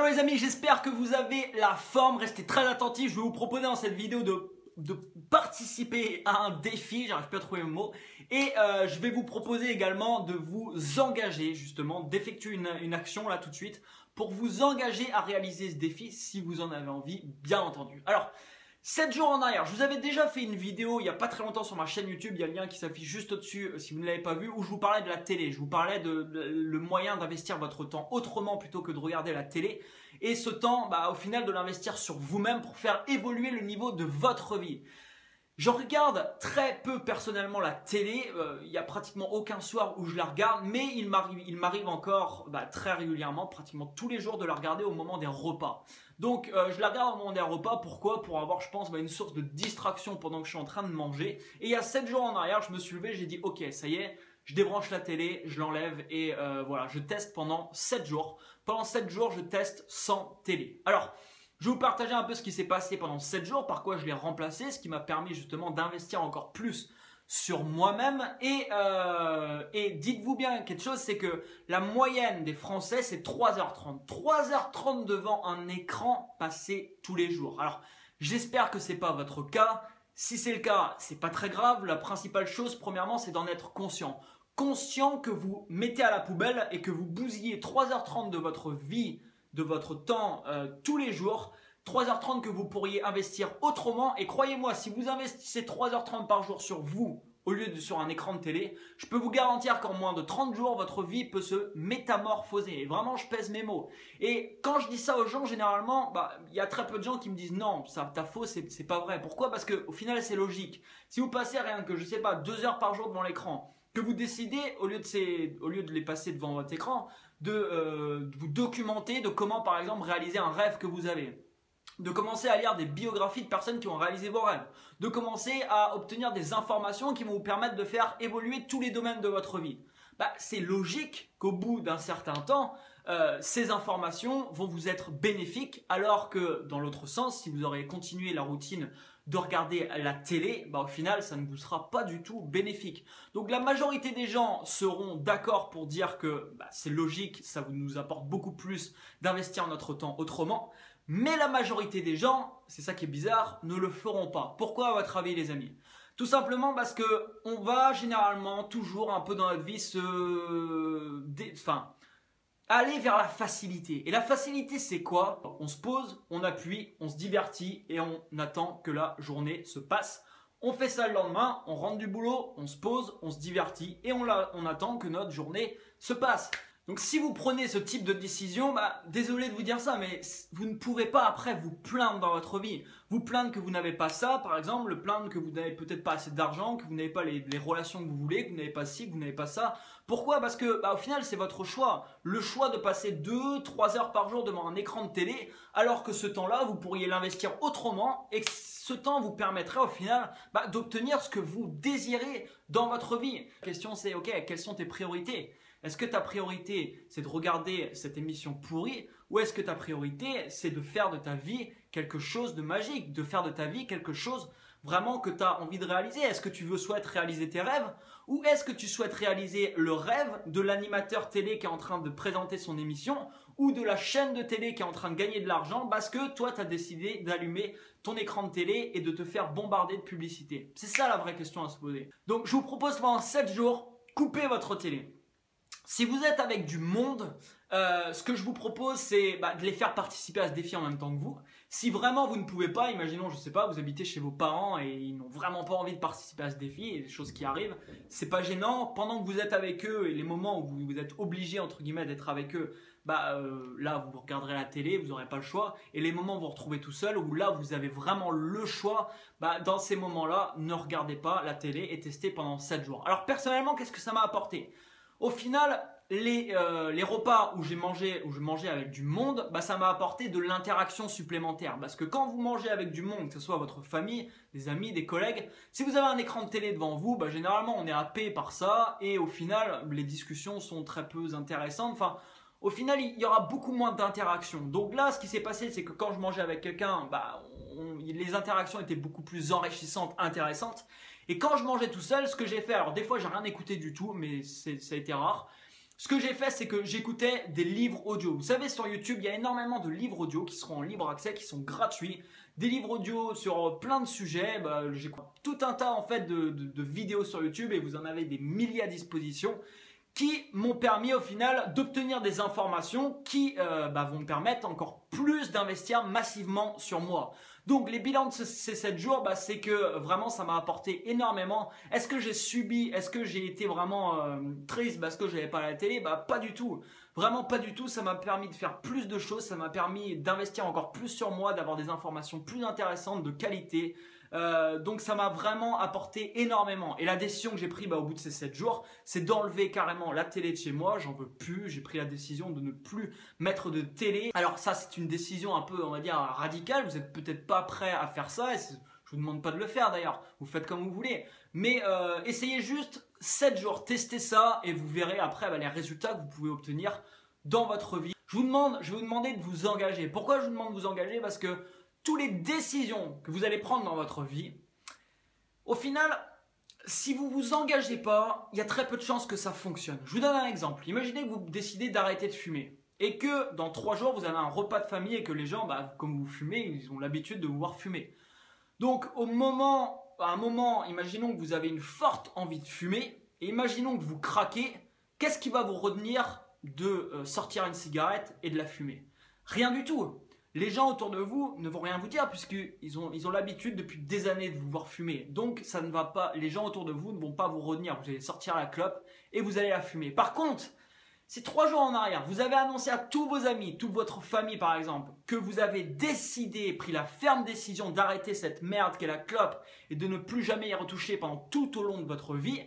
les amis, j'espère que vous avez la forme, restez très attentifs, je vais vous proposer dans cette vidéo de participer à un défi, j'arrive plus à trouver le mot, et je vais vous proposer également de vous engager justement, d'effectuer une action là tout de suite, pour vous engager à réaliser ce défi si vous en avez envie, bien entendu. Alors, 7 jours en arrière, je vous avais déjà fait une vidéo il n'y a pas très longtemps sur ma chaîne YouTube, il y a le lien qui s'affiche juste au-dessus si vous ne l'avez pas vu, où je vous parlais de la télé, je vous parlais le moyen d'investir votre temps autrement plutôt que de regarder la télé, et ce temps, au final de l'investir sur vous-même pour faire évoluer le niveau de votre vie. Je regarde très peu personnellement la télé, il n'y a pratiquement aucun soir où je la regarde, mais il m'arrive encore très régulièrement, pratiquement tous les jours, de la regarder au moment des repas. Donc je la regarde au moment des repas, pourquoi? Pour avoir, je pense, une source de distraction pendant que je suis en train de manger. Et il y a 7 jours en arrière, je me suis levé, j'ai dit ok, ça y est, je débranche la télé, je l'enlève et voilà, je teste pendant 7 jours. Pendant 7 jours, je teste sans télé. Alors, je vais vous partager un peu ce qui s'est passé pendant 7 jours, par quoi je l'ai remplacé, ce qui m'a permis justement d'investir encore plus sur moi-même. Et dites-vous bien quelque chose, c'est que la moyenne des Français, c'est 3h30. 3h30 devant un écran passé tous les jours. Alors, j'espère que ce n'est pas votre cas. Si c'est le cas, c'est pas très grave. La principale chose, premièrement, c'est d'en être conscient. Conscient que vous mettez à la poubelle et que vous bousillez 3h30 de votre vie, de votre temps tous les jours, 3h30 que vous pourriez investir autrement. Et croyez-moi, si vous investissez 3h30 par jour sur vous au lieu de sur un écran de télé, je peux vous garantir qu'en moins de 30 jours, votre vie peut se métamorphoser. Et vraiment, je pèse mes mots. Et quand je dis ça aux gens, généralement, il y a très peu de gens qui me disent non, ça, t'as faux, c'est pas vrai. Pourquoi? Parce qu'au final, c'est logique. Si vous passez rien que, je sais pas, 2 heures par jour devant l'écran, que vous décidez, au lieu de les passer devant votre écran, de vous documenter de comment, par exemple, réaliser un rêve que vous avez. De commencer à lire des biographies de personnes qui ont réalisé vos rêves. De commencer à obtenir des informations qui vont vous permettre de faire évoluer tous les domaines de votre vie. C'est logique qu'au bout d'un certain temps, ces informations vont vous être bénéfiques, alors que dans l'autre sens, si vous aurez continué la routine de regarder la télé, au final, ça ne vous sera pas du tout bénéfique. Donc la majorité des gens seront d'accord pour dire que c'est logique, ça nous apporte beaucoup plus d'investir notre temps autrement, mais la majorité des gens, c'est ça qui est bizarre, ne le feront pas. Pourquoi à votre avis les amis? Tout simplement parce que on va généralement toujours un peu dans notre vie aller vers la facilité. Et la facilité, c'est quoi? On se pose, on appuie, on se divertit et on attend que la journée se passe. On fait ça le lendemain, on rentre du boulot, on se pose, on se divertit et on attend que notre journée se passe. Donc si vous prenez ce type de décision, désolé de vous dire ça, mais vous ne pouvez pas après vous plaindre dans votre vie. Vous plaindre que vous n'avez pas ça, par exemple, le plaindre que vous n'avez peut-être pas assez d'argent, que vous n'avez pas les relations que vous voulez, que vous n'avez pas ci, que vous n'avez pas ça. Pourquoi? Parce que au final, c'est votre choix. Le choix de passer 2-3 heures par jour devant un écran de télé, alors que ce temps-là, vous pourriez l'investir autrement et que ce temps vous permettrait au final d'obtenir ce que vous désirez dans votre vie. La question c'est, ok, quelles sont tes priorités? Est-ce que ta priorité, c'est de regarder cette émission pourrie, ou est-ce que ta priorité, c'est de faire de ta vie quelque chose de magique, de faire de ta vie quelque chose vraiment que tu as envie de réaliser? Est-ce que tu souhaites réaliser tes rêves, ou est-ce que tu souhaites réaliser le rêve de l'animateur télé qui est en train de présenter son émission, ou de la chaîne de télé qui est en train de gagner de l'argent parce que toi, tu as décidé d'allumer ton écran de télé et de te faire bombarder de publicité? C'est ça la vraie question à se poser. Donc, je vous propose pendant 7 jours, coupez votre télé. Si vous êtes avec du monde, ce que je vous propose, c'est de les faire participer à ce défi en même temps que vous. Si vraiment vous ne pouvez pas, imaginons, je ne sais pas, vous habitez chez vos parents et ils n'ont vraiment pas envie de participer à ce défi, et des choses qui arrivent, c'est pas gênant. Pendant que vous êtes avec eux et les moments où vous êtes obligé, entre guillemets, d'être avec eux, là, vous regarderez la télé, vous n'aurez pas le choix. Et les moments où vous vous retrouvez tout seul, où là, vous avez vraiment le choix, dans ces moments-là, ne regardez pas la télé et testez pendant 7 jours. Alors, personnellement, qu'est-ce que ça m'a apporté? Au final, les repas où je mangeais avec du monde, ça m'a apporté de l'interaction supplémentaire. Parce que quand vous mangez avec du monde, que ce soit votre famille, des amis, des collègues, si vous avez un écran de télé devant vous, généralement on est happé par ça et au final, les discussions sont très peu intéressantes. Enfin, au final, il y aura beaucoup moins d'interaction. Donc là, ce qui s'est passé, c'est que quand je mangeais avec quelqu'un, les interactions étaient beaucoup plus enrichissantes, intéressantes. Et quand je mangeais tout seul, ce que j'ai fait, alors des fois j'ai rien écouté du tout, mais ça a été rare, Ce que j'ai fait, c'est que j'écoutais des livres audio. Vous savez, sur YouTube, il y a énormément de livres audio qui seront en libre accès, qui sont gratuits. Des livres audio sur plein de sujets. J'écoute tout un tas en fait de vidéos sur YouTube et vous en avez des milliers à disposition qui m'ont permis au final d'obtenir des informations qui vont me permettre encore plus d'investir massivement sur moi. Donc les bilans de ces 7 jours, c'est que vraiment ça m'a apporté énormément. Est-ce que j'ai subi, est-ce que j'ai été vraiment triste parce que je n'avais pas la télé? Pas du tout. Vraiment pas du tout, ça m'a permis de faire plus de choses, ça m'a permis d'investir encore plus sur moi, d'avoir des informations plus intéressantes, de qualité. Donc ça m'a vraiment apporté énormément. Et la décision que j'ai prise au bout de ces 7 jours, c'est d'enlever carrément la télé de chez moi. J'en veux plus, j'ai pris la décision de ne plus mettre de télé. Alors ça, c'est une décision un peu, on va dire, radicale. Vous n'êtes peut-être pas prêt à faire ça. Je vous demande pas de le faire d'ailleurs, vous faites comme vous voulez. Mais essayez juste 7 jours, testez ça et vous verrez après les résultats que vous pouvez obtenir dans votre vie. Je vais vous demander de vous engager. Pourquoi je vous demande de vous engager? Parce que toutes les décisions que vous allez prendre dans votre vie, au final, si vous ne vous engagez pas, il y a très peu de chances que ça fonctionne. Je vous donne un exemple. Imaginez que vous décidez d'arrêter de fumer et que dans 3 jours, vous avez un repas de famille et que les gens, comme vous fumez, ils ont l'habitude de vous voir fumer. Donc, à un moment, imaginons que vous avez une forte envie de fumer et imaginons que vous craquez. Qu'est-ce qui va vous retenir de sortir une cigarette et de la fumer? Rien du tout. Les gens autour de vous ne vont rien vous dire puisqu'ils ont l'habitude depuis des années de vous voir fumer. Donc ça ne va pas, les gens autour de vous ne vont pas vous retenir. Vous allez sortir la clope et vous allez la fumer. Par contre, si 3 jours en arrière, vous avez annoncé à tous vos amis, toute votre famille par exemple, que vous avez décidé, pris la ferme décision d'arrêter cette merde qu'est la clope et de ne plus jamais y retoucher pendant tout au long de votre vie,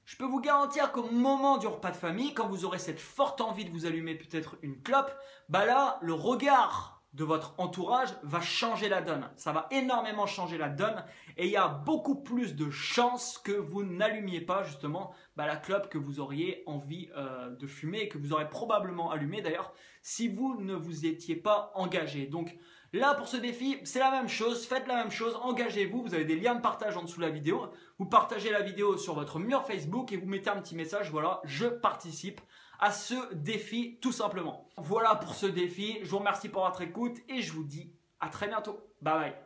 je peux vous garantir qu'au moment du repas de famille, quand vous aurez cette forte envie de vous allumer peut-être une clope, là, le regard de votre entourage va changer la donne. Ça va énormément changer la donne et il y a beaucoup plus de chances que vous n'allumiez pas justement la clope que vous auriez envie de fumer et que vous aurez probablement allumé d'ailleurs si vous ne vous étiez pas engagé. Donc là pour ce défi, c'est la même chose, faites la même chose, engagez-vous, vous avez des liens de partage en dessous de la vidéo, vous partagez la vidéo sur votre mur Facebook et vous mettez un petit message, voilà, je participe à ce défi tout simplement. Voilà pour ce défi, je vous remercie pour votre écoute et je vous dis à très bientôt. Bye bye.